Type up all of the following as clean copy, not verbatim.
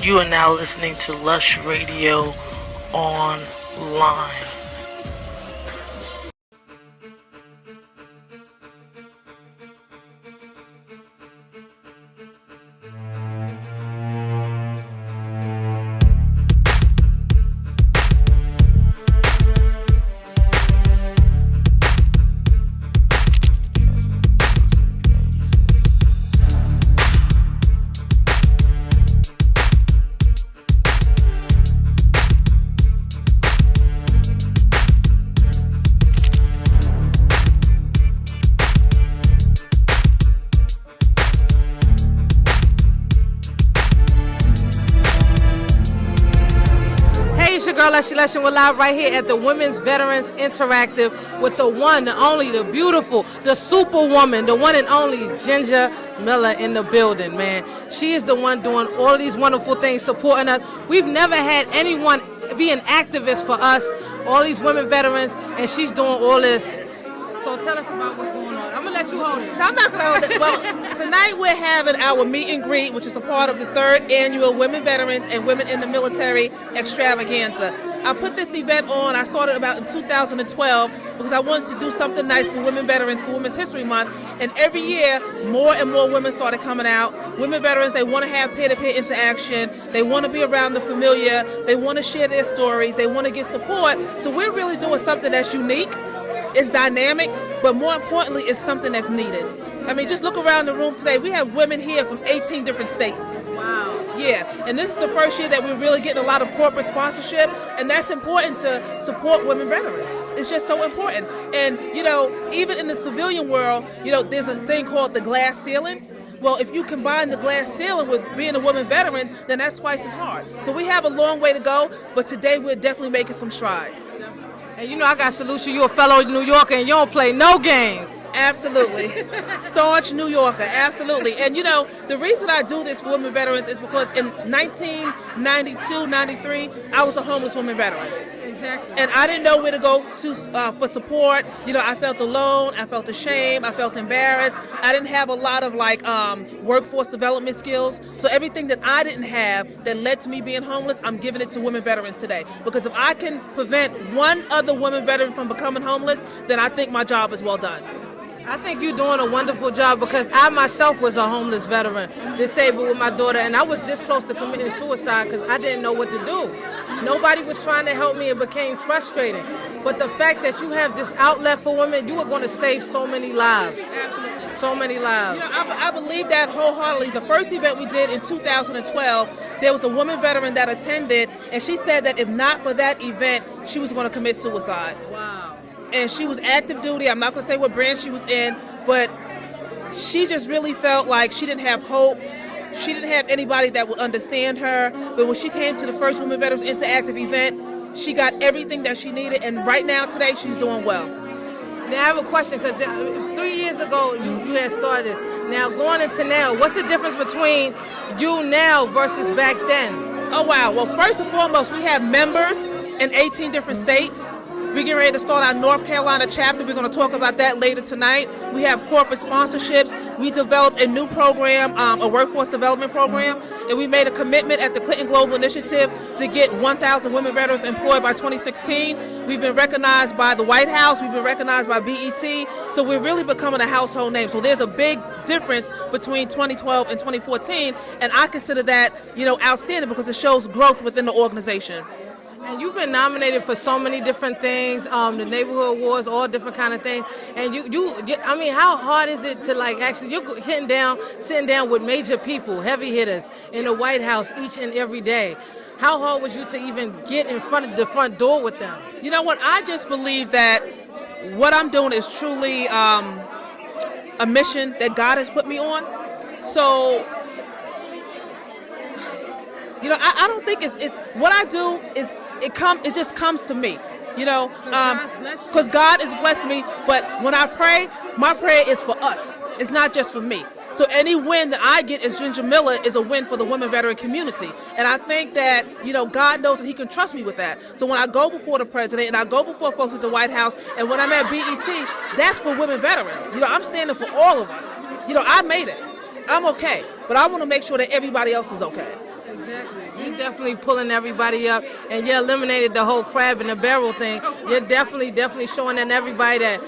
You are now listening to Lush Radio Online. We're live right here at the Women's Veterans Interactive with the one, the only, the beautiful, the superwoman, the one and only Ginger Miller in the building, man. She is the one doing all these wonderful things, supporting us. We've never had anyone be an activist for us, all these women veterans, and she's doing all this. So tell us about what's going on. I'm going to let you hold it. I'm not going to hold it. Well, tonight we're having our meet and greet, which is a part of the 3rd annual Women Veterans and Women in the Military Extravaganza. I put this event on, I started about in 2012 because I wanted to do something nice for women veterans for Women's History Month. And every year, more and more women started coming out. Women veterans, they want to have peer-to-peer interaction. They want to be around the familiar. They want to share their stories. They want to get support. So we're really doing something that's unique. It's dynamic, but more importantly, it's something that's needed. I mean, just look around the room today. We have women here from 18 different states. Wow. Yeah, and this is the first year that we're really getting a lot of corporate sponsorship, and that's important to support women veterans. It's just so important. And, you know, even in the civilian world, you know, there's a thing called the glass ceiling. Well, if you combine the glass ceiling with being a woman veteran, then that's twice as hard. So we have a long way to go, but today we're definitely making some strides. And you know, I got to salute you. You're a fellow New Yorker and you don't play no games. Absolutely. Staunch New Yorker, absolutely. And you know, the reason I do this for women veterans is because in 1992, 93, I was a homeless woman veteran. Exactly. And I didn't know where to go to for support. You know, I felt alone, I felt ashamed, I felt embarrassed. I didn't have a lot of workforce development skills. So everything that I didn't have that led to me being homeless, I'm giving it to women veterans today. Because if I can prevent one other woman veteran from becoming homeless, then I think my job is well done. I think you're doing a wonderful job because I myself was a homeless veteran, disabled with my daughter, and I was this close to committing suicide because I didn't know what to do. Nobody was trying to help me. It became frustrating. But the fact that you have this outlet for women, you are going to save so many lives. Absolutely. So many lives. You know, I believe that wholeheartedly. The first event we did in 2012, there was a woman veteran that attended, and she said that if not for that event, she was going to commit suicide. Wow. And she was active duty. I'm not going to say what branch she was in, but she just really felt like she didn't have hope. She didn't have anybody that would understand her. But when she came to the first Women Veterans Interactive event, she got everything that she needed. And right now, today, she's doing well. Now, I have a question because 3 years ago, you had started. Now, going into now, what's the difference between you now versus back then? Oh, wow. Well, first and foremost, we have members in 18 different states. We're getting ready to start our North Carolina chapter. We're going to talk about that later tonight. We have corporate sponsorships. We developed a new program, a workforce development program, and we made a commitment at the Clinton Global Initiative to get 1,000 women veterans employed by 2016. We've been recognized by the White House. We've been recognized by BET. So we're really becoming a household name. So there's a big difference between 2012 and 2014, and I consider that, you know, outstanding because it shows growth within the organization. And you've been nominated for so many different things, the neighborhood awards, all different kind of things. And I mean, how hard is it to actually, you're sitting down with major people, heavy hitters in the White House each and every day. How hard was you to even get in front of the front door with them? You know what, I just believe that what I'm doing is truly a mission that God has put me on. So, you know, I don't think it's what I do is, it just comes to me, you know, because God has blessed me. But when I pray, my prayer is for us. It's not just for me. So any win that I get as Ginger Miller is a win for the women veteran community. And I think that, you know, God knows that he can trust me with that. So when I go before the president and I go before folks at the White House and when I'm at BET, that's for women veterans. You know, I'm standing for all of us. You know, I made it. I'm okay. But I want to make sure that everybody else is okay. Exactly. You're definitely pulling everybody up, and you eliminated the whole crab in the barrel thing. You're definitely showing everybody that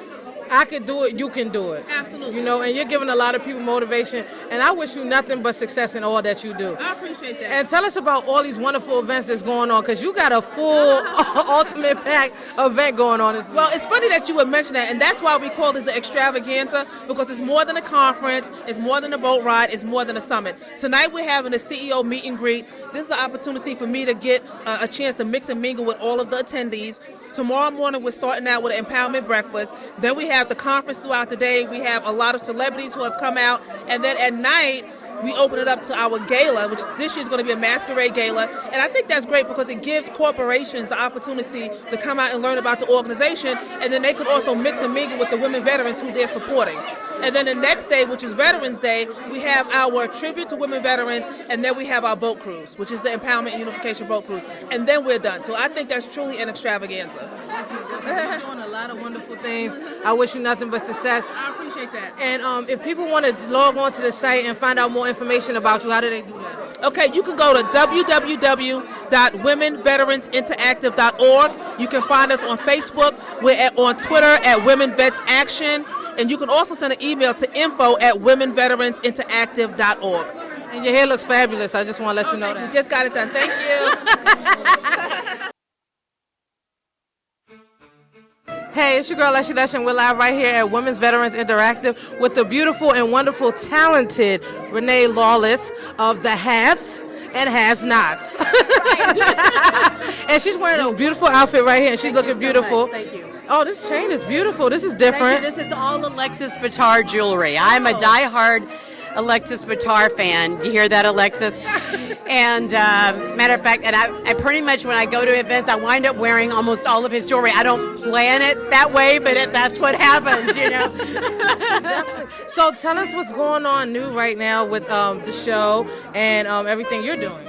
I can do it, you can do it. Absolutely. You know, and you're giving a lot of people motivation, and I wish you nothing but success in all that you do. I appreciate that. And tell us about all these wonderful events that's going on, because you got a full ultimate pack event going on this week. Well, it's funny that you would mention that, and that's why we call it the extravaganza, because it's more than a conference, it's more than a boat ride, it's more than a summit. Tonight we're having a CEO meet and greet. This is an opportunity for me to get a chance to mix and mingle with all of the attendees. Tomorrow morning we're starting out with an empowerment breakfast. Then we have the conference throughout the day. We have a lot of celebrities who have come out, and then at night we open it up to our gala, which this year is going to be a masquerade gala. And I think that's great because it gives corporations the opportunity to come out and learn about the organization, and then they could also mix and mingle with the women veterans who they're supporting. And then the next day, which is Veterans Day, we have our tribute to women veterans, and then we have our boat cruise, which is the Empowerment and Unification Boat Cruise. And then we're done. So I think that's truly an extravaganza. You're doing a lot of wonderful things. I wish you nothing but success. I appreciate that. And if people want to log on to the site and find out more information about you, how do they do that? Okay, you can go to www.womenveteransinteractive.org. You can find us on Facebook. We're on Twitter at Women Vets Action. And you can also send an email to info@womenveteransinteractive.org. And your hair looks fabulous. I just want to let you know that. You just got it done. Thank you. Hey, it's your girl Leslie Lesh, and we're live right here at Women's Veterans Interactive with the beautiful and wonderful, talented Renee Lawless of the Haves and Haves Nots. And she's wearing a beautiful outfit right here, and she's looking beautiful. Thank you. Oh, this chain is beautiful. This is different. This is all Alexis Bitar jewelry. I'm a diehard Alexis Bitar fan. Do you hear that, Alexis? And matter of fact, and I pretty much, when I go to events, I wind up wearing almost all of his jewelry. I don't plan it that way, but that's what happens, you know. Definitely. So tell us what's going on new right now with the show and everything you're doing.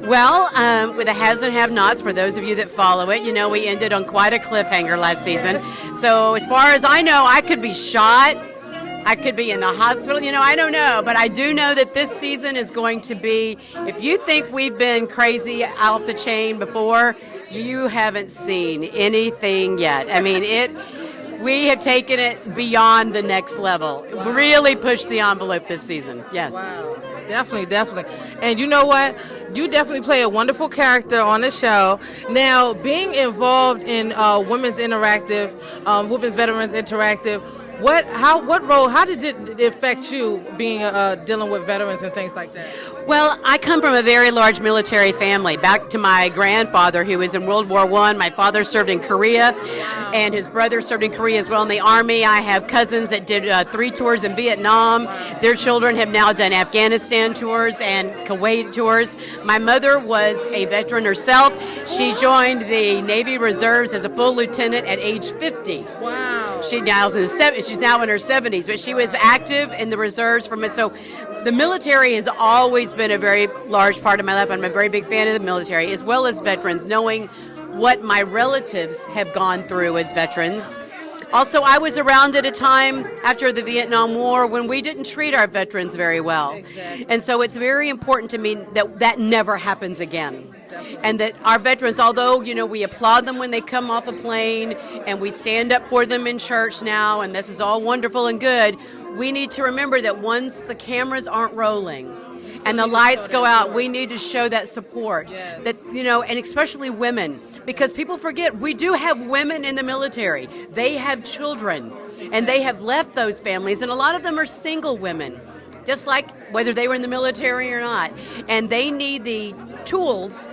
Well, with the haves and have-nots, for those of you that follow it, you know we ended on quite a cliffhanger last season. So as far as I know, I could be shot. I could be in the hospital. You know, I don't know. But I do know that this season is going to be, if you think we've been crazy off the chain before, you haven't seen anything yet. I mean, we have taken it beyond the next level. Wow. Really pushed the envelope this season. Yes. Wow. Definitely. And you know what? You definitely play a wonderful character on the show. Now, being involved in Women's Interactive, Women's Veterans Interactive, what role, how did it affect you being dealing with veterans and things like that? Well, I come from a very large military family. Back to my grandfather, who was in World War I. My father served in Korea, and his brother served in Korea as well in the Army. I have cousins that did 3 tours in Vietnam. Their children have now done Afghanistan tours and Kuwait tours. My mother was a veteran herself. She joined the Navy Reserves as a full lieutenant at age 50. Wow. She's now in her 70s, but she was active in the reserves so the military has always been a very large part of my life. I'm a very big fan of the military, as well as veterans, knowing what my relatives have gone through as veterans. Also, I was around at a time after the Vietnam War when we didn't treat our veterans very well. Exactly. And so it's very important to me that never happens again. And that our veterans, although, you know, we applaud them when they come off a plane and we stand up for them in church now, and this is all wonderful and good, we need to remember that once the cameras aren't rolling and the lights go out, we need to show that support. Yes. That, you know, and especially women, because people forget we do have women in the military. They have children, and they have left those families, and a lot of them are single women, just like whether they were in the military or not. And they need the tools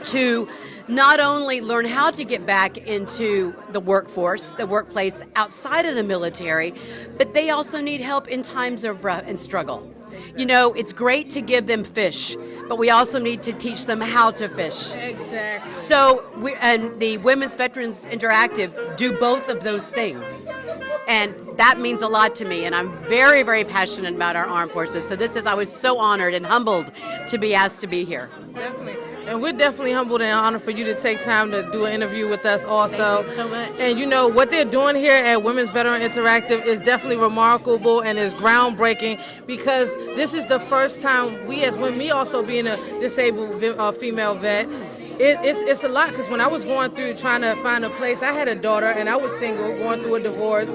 to not only learn how to get back into the workforce, the workplace outside of the military, but they also need help in times of and struggle. You know, it's great to give them fish, but we also need to teach them how to fish. Exactly. So, and the Women's Veterans Interactive do both of those things. And that means a lot to me, and I'm very, very passionate about our armed forces. So I was so honored and humbled to be asked to be here. Definitely. And we're definitely humbled and honored for you to take time to do an interview with us also. Thank you so much. And you know, what they're doing here at Women's Veteran Interactive is definitely remarkable and is groundbreaking, because this is the first time we as women, me also being a disabled female vet, it's a lot, because when I was going through trying to find a place, I had a daughter and I was single, going through a divorce,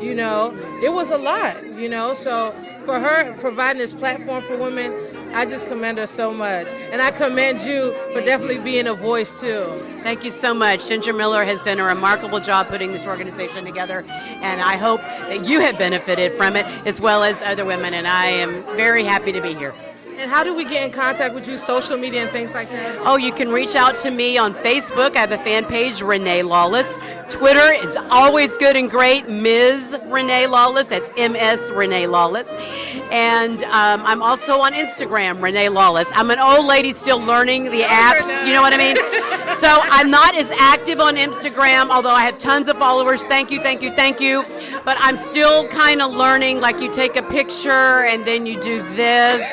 you know, it was a lot, you know, so for her providing this platform for women, I just commend her so much. And I commend you for definitely being a voice too. Thank you so much. Ginger Miller has done a remarkable job putting this organization together, and I hope that you have benefited from it as well as other women, and I am very happy to be here. And how do we get in contact with you, social media and things like that? Oh, you can reach out to me on Facebook. I have a fan page, Renee Lawless. Twitter is always good and great, Ms. Renee Lawless. That's MS Renee Lawless. And I'm also on Instagram, Renee Lawless. I'm an old lady still learning the apps, you know what I mean? So I'm not as active on Instagram, although I have tons of followers. Thank you, thank you, thank you. But I'm still kind of learning, like you take a picture and then you do this.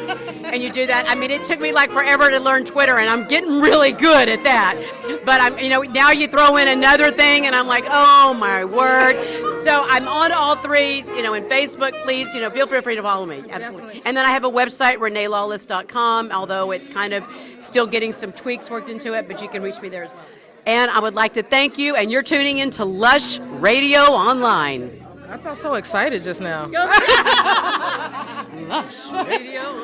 And you do that. I mean, it took me like forever to learn Twitter, and I'm getting really good at that. But I'm, you know, now you throw in another thing, and I'm like, oh my word. So I'm on all three, you know, in Facebook, please, you know, feel free to follow me. Absolutely. Definitely. And then I have a website, ReneeLawless.com, although it's kind of still getting some tweaks worked into it, but you can reach me there as well. And I would like to thank you, and you're tuning in to Lush Radio Online. I felt so excited just now. Lush Radio.